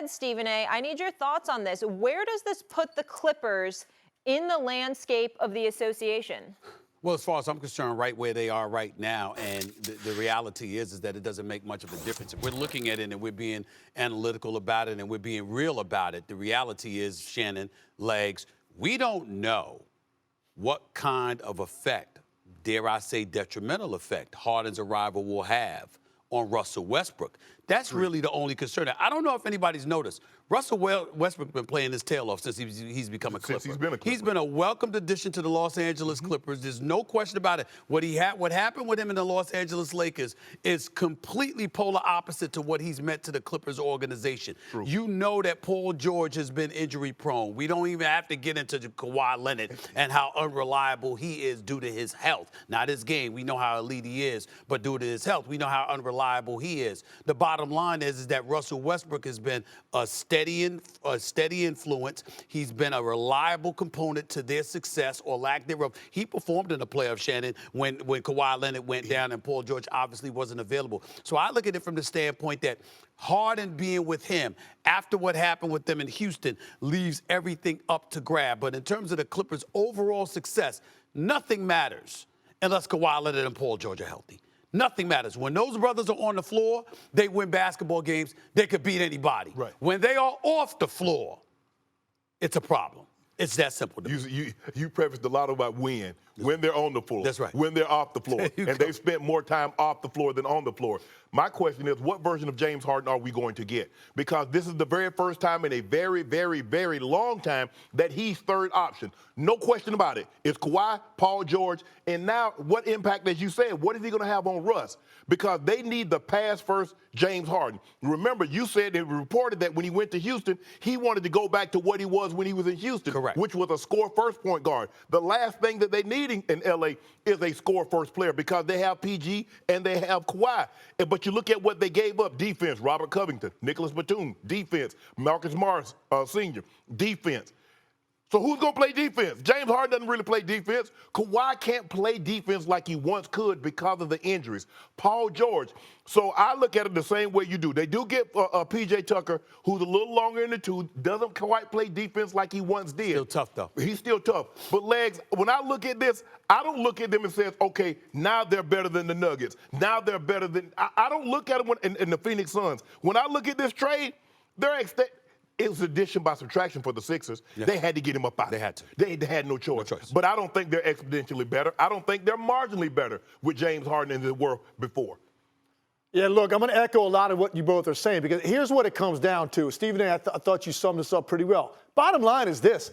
ahead, Stephen A. I need your thoughts on this. Where does this put the Clippers in the landscape of the association? Well, as far as I'm concerned, right where they are right now, and the reality is that it doesn't make much of a difference. If we're looking at it and we're being analytical about it and we're being real about it, the reality is, Shannon, Legs, we don't know what kind of effect, dare I say detrimental effect, Harden's arrival will have on Russell Westbrook. That's really the only concern. I don't know if anybody's noticed. Russell Westbrook's been playing his tail off since he's become a Clipper. Since he's been a Clipper. He's been a welcomed addition to the Los Angeles Clippers. There's no question about it. What happened with him in the Los Angeles Lakers is completely polar opposite to what he's meant to the Clippers organization. True. You know that Paul George has been injury prone. We don't even have to get into Kawhi Leonard and how unreliable he is due to his health. Not his game. We know how elite he is, but due to his health, we know how unreliable he is. The bottom line is that Russell Westbrook has been a steady influence. He's been a reliable component to their success or lack thereof. He performed in the playoffs, Shannon, when Kawhi Leonard went down and Paul George obviously wasn't available. So I look at it from the standpoint that Harden being with him after what happened with them in Houston leaves everything up to grab. But in terms of the Clippers' overall success, nothing matters unless Kawhi Leonard and Paul George are healthy. Nothing matters. When those brothers are on the floor, they win basketball games. They could beat anybody. Right. When they are off the floor, it's a problem. It's that simple. You prefaced a lot about when they're on the floor. That's right. When they're off the floor. And they've spent more time off the floor than on the floor. My question is, what version of James Harden are we going to get? Because this is the very first time in a very, very, very long time that he's third option. No question about it. It's Kawhi, Paul George, and now what impact, as you said, what is he going to have on Russ? Because they need the pass-first James Harden. Remember, you said and reported that when he went to Houston, he wanted to go back to what he was when he was in Houston. Correct. Which was a score-first point guard. The last thing that they need in L.A. is a score-first player because they have PG and they have Kawhi. But you look at what they gave up. Defense, Robert Covington, Nicholas Batum. Defense, Marcus Morris, Sr. Defense. So who's going to play defense? James Harden doesn't really play defense. Kawhi can't play defense like he once could because of the injuries. Paul George. So I look at it the same way you do. They do get P.J. Tucker, who's a little longer in the tooth, doesn't quite play defense like he once did. Still tough, though. He's still tough. But, Legs, when I look at this, I don't look at them and say, okay, now they're better than the Nuggets. Now they're better than – I don't look at them in the Phoenix Suns. When I look at this trade, it was addition by subtraction for the Sixers. Yeah. They had to get him up out. They had to. They had no choice. But I don't think they're exponentially better. I don't think they're marginally better with James Harden than they were before. Yeah, look, I'm going to echo a lot of what you both are saying because here's what it comes down to. Stephen A., I thought you summed this up pretty well. Bottom line is this.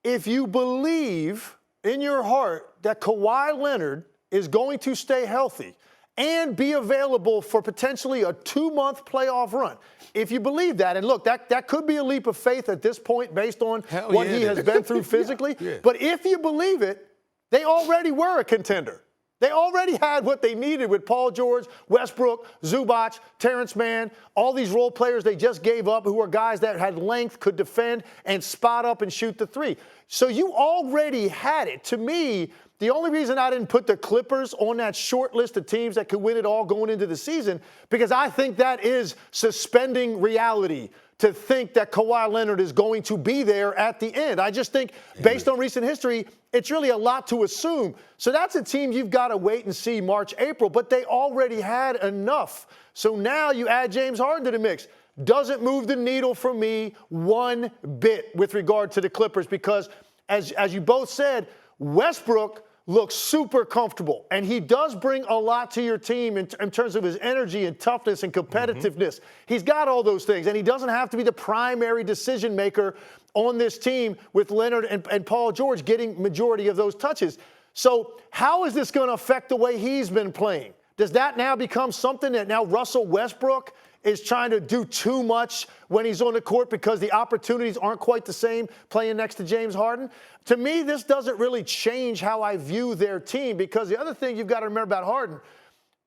If you believe in your heart that Kawhi Leonard is going to stay healthy and be available for potentially a 2-month playoff run. If you believe that, and look, that could be a leap of faith at this point based on what he has been through physically. But if you believe it, they already were a contender. They already had what they needed with Paul George, Westbrook, Zubac, Terrence Mann, all these role players they just gave up who are guys that had length, could defend, and spot up and shoot the three. So you already had it. To me, the only reason I didn't put the Clippers on that short list of teams that could win it all going into the season, because I think that is suspending reality to think that Kawhi Leonard is going to be there at the end. I just think, based on recent history, it's really a lot to assume. So that's a team you've got to wait and see March, April, but they already had enough. So now you add James Harden to the mix. Doesn't move the needle for me one bit with regard to the Clippers because, as you both said, Westbrook looks super comfortable, and he does bring a lot to your team in terms of his energy and toughness and competitiveness. He's got all those things, and he doesn't have to be the primary decision maker on this team with Leonard and Paul George getting majority of those touches. So how is this going to affect the way he's been playing? Does that now become something that now Russell Westbrook is trying to do too much when he's on the court because the opportunities aren't quite the same playing next to James Harden? To me, this doesn't really change how I view their team because the other thing you've got to remember about Harden,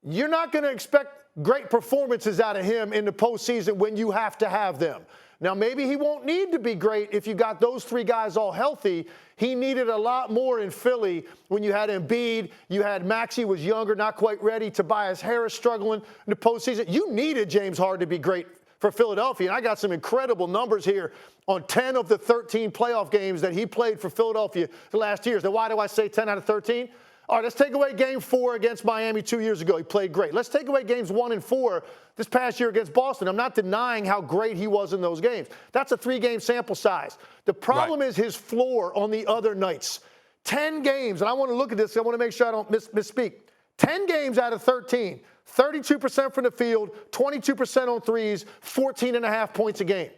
you're not going to expect great performances out of him in the postseason when you have to have them. Now, maybe he won't need to be great if you got those three guys all healthy. He needed a lot more in Philly when you had Embiid, you had Maxey was younger, not quite ready, Tobias Harris struggling in the postseason. You needed James Harden to be great for Philadelphia. And I got some incredible numbers here on 10 of the 13 playoff games that he played for Philadelphia the last years. Now, why do I say 10 out of 13? All right, let's take away game 4 against Miami 2 years ago. He played great. Let's take away games 1 and 4 this past year against Boston. I'm not denying how great he was in those games. That's a 3-game sample size. The problem is his floor on the other nights. 10 games, and I want to look at this. I want to make sure I don't misspeak. 10 games out of 13, 32% from the field, 22% on threes, 14.5 points a game.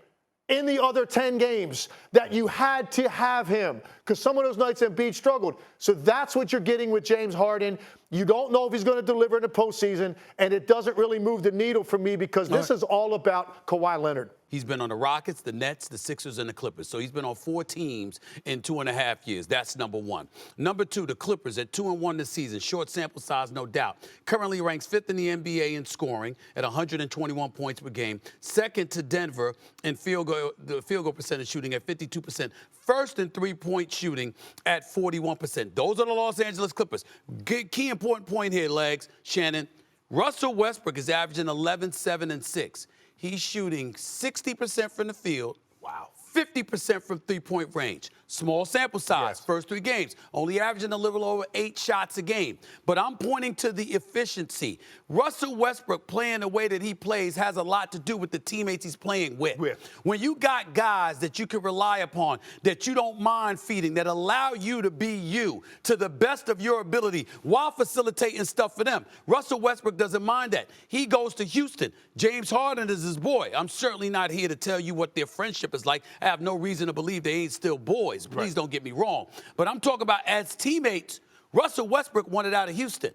In the other 10 games that you had to have him, because some of those nights Embiid struggled. So that's what you're getting with James Harden. You don't know if he's going to deliver in the postseason, and it doesn't really move the needle for me because this is all about Kawhi Leonard. He's been on the Rockets, the Nets, the Sixers, and the Clippers. So he's been on 4 teams in 2.5 years. That's number one. Number 2, the Clippers at 2-1 this season. Short sample size, no doubt. Currently ranks 5th in the NBA in scoring at 121 points per game. Second to Denver in the field goal percentage shooting at 52%. First in three-point shooting at 41%. Those are the Los Angeles Clippers. Key important point here, Legs, Shannon. Russell Westbrook is averaging 11, 7, and 6. He's shooting 60% from the field. Wow. 50% from three-point range. Small sample size, first 3 games. Only averaging a little over 8 shots a game. But I'm pointing to the efficiency. Russell Westbrook playing the way that he plays has a lot to do with the teammates he's playing with. When you got guys that you can rely upon, that you don't mind feeding, that allow you to be you to the best of your ability while facilitating stuff for them. Russell Westbrook doesn't mind that. He goes to Houston. James Harden is his boy. I'm certainly not here to tell you what their friendship is like. I have no reason to believe they ain't still boys. Please don't get me wrong. But I'm talking about as teammates, Russell Westbrook wanted out of Houston.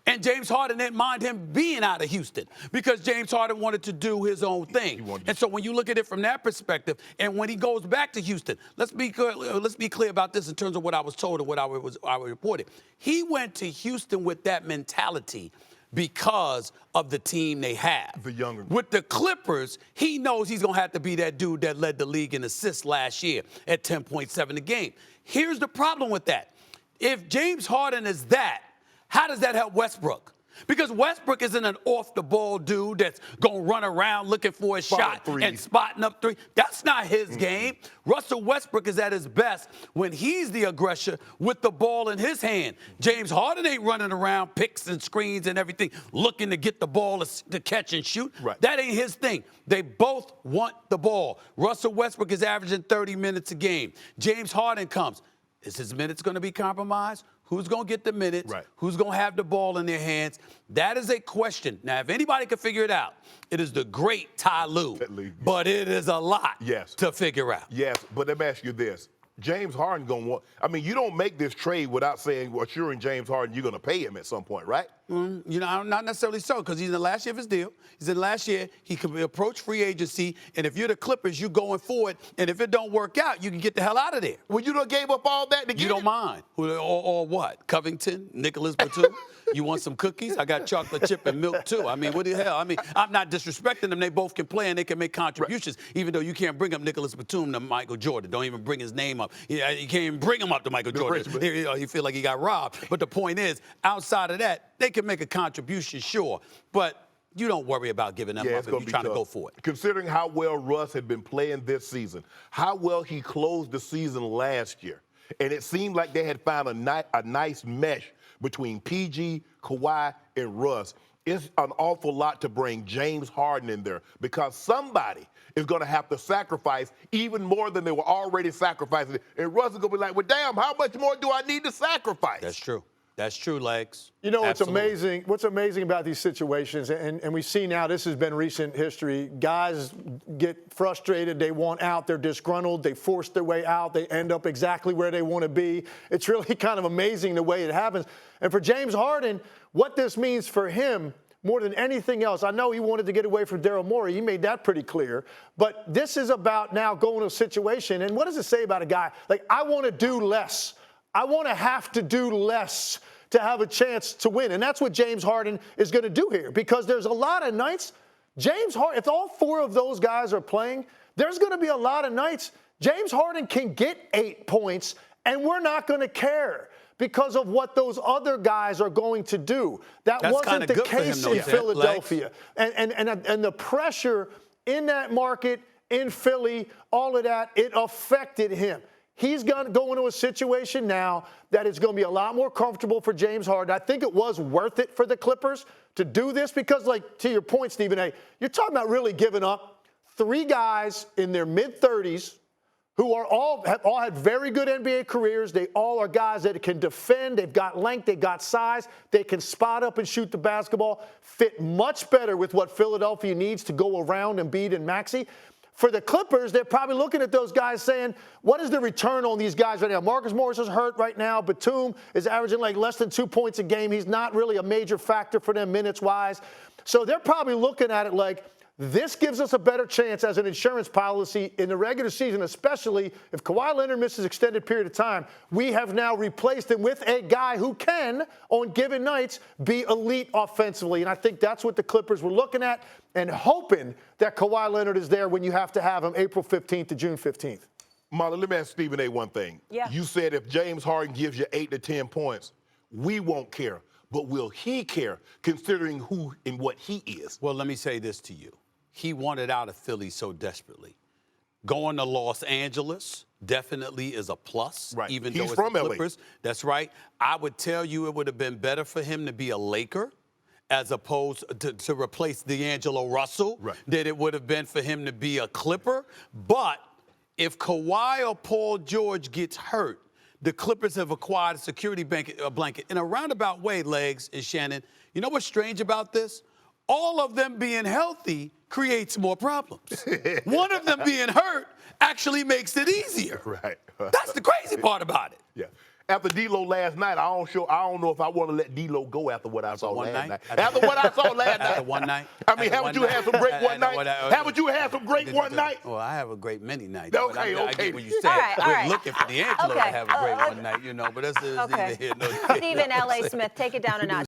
And James Harden didn't mind him being out of Houston because James Harden wanted to do his own thing. And so when you look at it from that perspective, and when he goes back to Houston, let's be clear about this in terms of what I was told and what I reported. He went to Houston with that mentality because of the team they have. The younger. With the Clippers, he knows he's going to have to be that dude that led the league in assists last year at 10.7 a game. Here's the problem with that. If James Harden is that, how does that help Westbrook? Because Westbrook isn't an off-the-ball dude that's going to run around looking for a shot and spotting up 3. That's not his game. Russell Westbrook is at his best when he's the aggressor with the ball in his hand. James Harden ain't running around, picks and screens and everything, looking to get the ball to catch and shoot. That ain't his thing. They both want the ball. Russell Westbrook is averaging 30 minutes a game. James Harden comes. Is his minutes going to be compromised? Who's going to get the minutes? Who's going to have the ball in their hands? That is a question. Now, if anybody can figure it out, it is the great Ty Lue. But it is a lot to figure out. But let me ask you this. James Harden going to want – I mean, you don't make this trade without saying, well, assuring James Harden you're going to pay him at some point, right? You know, not necessarily so, because he's in the last year of his deal. He's in the last year. He can approach free agency, and if you're the Clippers, you're going forward, and if it don't work out, you can get the hell out of there. Well, you done gave up all that to get You don't mind. Or what? Covington, Nicholas Batum? You want some cookies? I got chocolate chip and milk, too. I mean, what the hell? I mean, I'm not disrespecting them. They both can play, and they can make contributions, even though you can't bring up Nicholas Batum to Michael Jordan. Don't even bring his name up. You can't even bring him up to Michael Jordan. You feel like he got robbed. But the point is, outside of that, they can make a contribution, sure, but you don't worry about giving them up if you're trying to go for it. Considering how well Russ had been playing this season, how well he closed the season last year, and it seemed like they had found a nice mesh between PG, Kawhi, and Russ. It's an awful lot to bring James Harden in there because somebody is going to have to sacrifice even more than they were already sacrificing. And Russ is going to be like, well, damn, how much more do I need to sacrifice? That's true. That's true, Legs. You know what's amazing? What's amazing about these situations, and we see now this has been recent history. Guys get frustrated, they want out, they're disgruntled, they force their way out, they end up exactly where they want to be. It's really kind of amazing the way it happens. And for James Harden, what this means for him more than anything else, I know he wanted to get away from Daryl Morey. He made that pretty clear. But this is about now going to a situation, and what does it say about a guy? Like, I want to do less. I want to have to do less to have a chance to win. And that's what James Harden is going to do here because there's a lot of nights, James Harden, if all 4 of those guys are playing, there's going to be a lot of nights James Harden can get 8 points and we're not going to care because of what those other guys are going to do. That's wasn't the case in Philadelphia. And the pressure in that market, in Philly, all of that, it affected him. He's going to go into a situation now that is going to be a lot more comfortable for James Harden. I think it was worth it for the Clippers to do this because, like, to your point, Stephen A., you're talking about really giving up 3 guys in their mid-30s who are all had very good NBA careers. They all are guys that can defend. They've got length. They've got size. They can spot up and shoot the basketball. Fit much better with what Philadelphia needs to go around Embiid and Maxey. For the Clippers, they're probably looking at those guys saying, what is the return on these guys right now? Marcus Morris is hurt right now. Batum is averaging like less than 2 points a game. He's not really a major factor for them minutes-wise. So they're probably looking at it like, this gives us a better chance as an insurance policy in the regular season, especially if Kawhi Leonard misses an extended period of time. We have now replaced him with a guy who can, on given nights, be elite offensively. And I think that's what the Clippers were looking at and hoping that Kawhi Leonard is there when you have to have him April 15th to June 15th. Marla, let me ask Stephen A. one thing. Yeah. You said if James Harden gives you 8 to 10 points, we won't care. But will he care, considering who and what he is? Well, let me say this to you. He wanted out of Philly so desperately. Going to Los Angeles definitely is a plus, right. Even He's though it's from the LA. Clippers. That's right. I would tell you it would have been better for him to be a Laker as opposed to replace D'Angelo Russell than it would have been for him to be a Clipper. But if Kawhi or Paul George gets hurt, the Clippers have acquired a security blanket. In a roundabout way, Legs and Shannon, you know what's strange about this? All of them being healthy creates more problems. One of them being hurt actually makes it easier. Right. That's the crazy part about it. Yeah. After D-Lo last night, I don't know if I want to let D-Lo go after what I saw last night. After what I saw last night. After one night. I mean, haven't you had some great one night? Haven't you had some great one night? Well, I have a great many nights. Okay, I okay. get what you said. We're looking for D'Angelo to have a great one night, you know, but that's neither here nor there. Stephen L.A. Smith, take it down a notch.